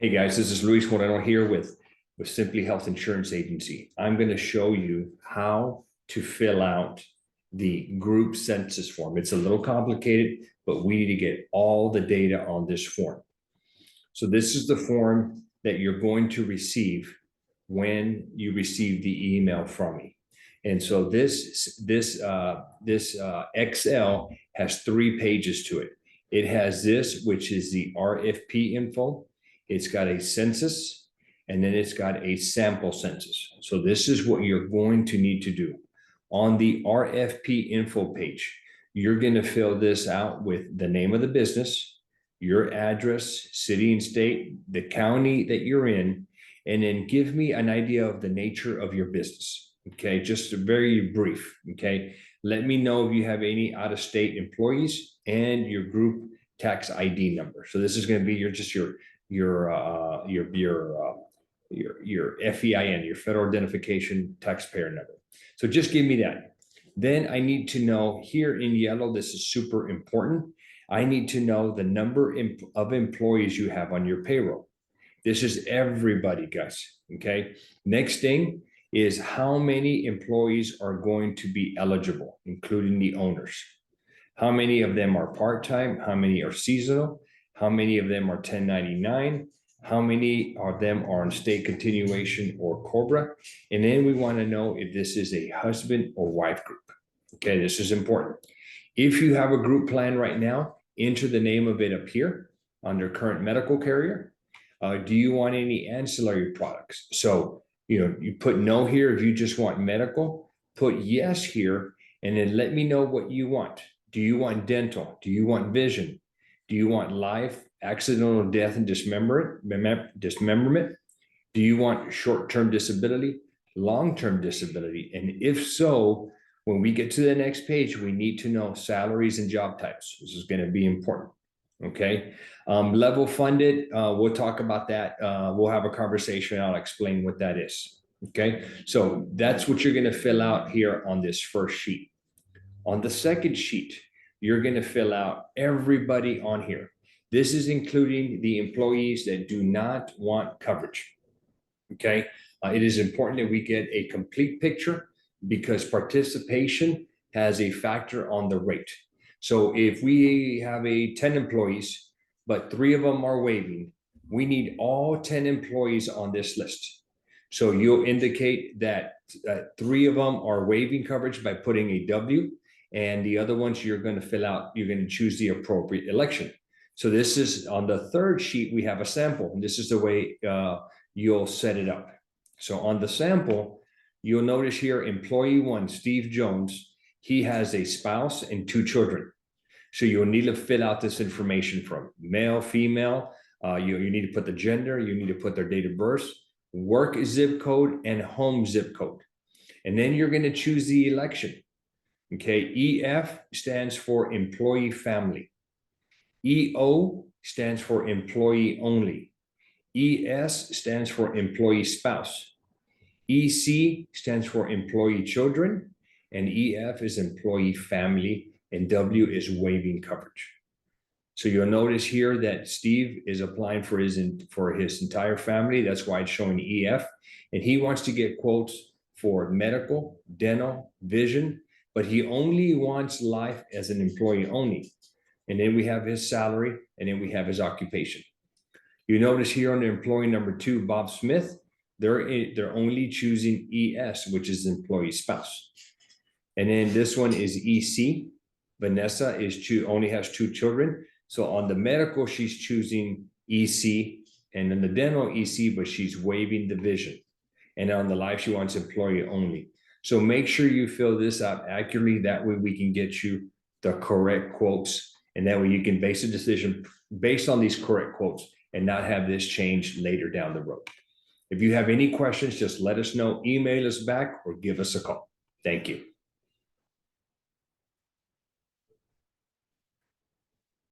Hey guys, this is Luis Moreno here with Simply Health Insurance Agency. I'm going to show you how to fill out the group census form. It's a little complicated, but we need to get all the data on this form. So this is the form that you're going to receive when you receive the email from me. And so this Excel has 3 pages to it. It has this, which is the Rfp Info. It's got a census, and then it's got a sample census. So this is what you're going to need to do. On the Rfp Info page, you're going to fill this out with the name of the business, your address, city and state, the county that you're in, and then give me an idea of the nature of your business. Okay, just very brief. Okay, let me know if you have any out-of-state employees and your group tax ID number. So this is going to be your FEIN, your federal identification taxpayer number. So just give me that. Then I need to know here in yellow, this is super important. I need to know the number of employees you have on your payroll. This is everybody, guys. Okay. Next thing is how many employees are going to be eligible, including the owners. How many of them are part-time? How many are seasonal? How many of them are 1099? How many of them are on state continuation or COBRA? And then we want to know if this is a husband or wife group. Okay, this is important. If you have a group plan right now, enter the name of it up here under current medical carrier. Do you want any ancillary products? So, you put no here if you just want medical, put yes here, and then let me know what you want. Do you want dental? Do you want vision? Do you want life, accidental death and dismemberment? Do you want short-term disability, long-term disability? And if so, when we get to the next page, we need to know salaries and job types. This is going to be important. Okay. Level funded, we'll talk about that. We'll have a conversation. I'll explain what that is. Okay. So that's what you're going to fill out here on this first sheet. On the second sheet, you're going to fill out everybody on here. This is including the employees that do not want coverage. Okay. It is important that we get a complete picture because participation has a factor on the rate. So if we have 10 employees, but 3 of them are waiving, we need all 10 employees on this list. So you'll indicate that 3 of them are waiving coverage by putting a W, and the other ones you're going to fill out, you're going to choose the appropriate election. So this is on the third sheet, we have a sample, and this is the way you'll set it up. So on the sample, you'll notice here, employee 1, Steve Jones, he has a spouse and 2 children. So you'll need to fill out this information from male, female. You need to put the gender. You need to put their date of birth, work zip code, and home zip code. And then you're going to choose the election. Okay. EF stands for employee family. EO stands for employee only. ES stands for employee spouse. EC stands for employee children. And EF is employee family, and W is waiving coverage. So you'll notice here that Steve is applying for his entire family. That's why it's showing EF, and he wants to get quotes for medical, dental, vision, but he only wants life as an employee only. And then we have his salary, and then we have his occupation. You notice here on the employee number 2, Bob Smith, they're only choosing ES, which is employee spouse. And then this one is EC. Vanessa only has 2 children. So on the medical, she's choosing EC, and then the dental EC, but she's waiving the vision. And on the life, she wants employee only. So make sure you fill this out accurately. That way we can get you the correct quotes. And that way you can base a decision based on these correct quotes and not have this changed later down the road. If you have any questions, just let us know, email us back, or give us a call. Thank you.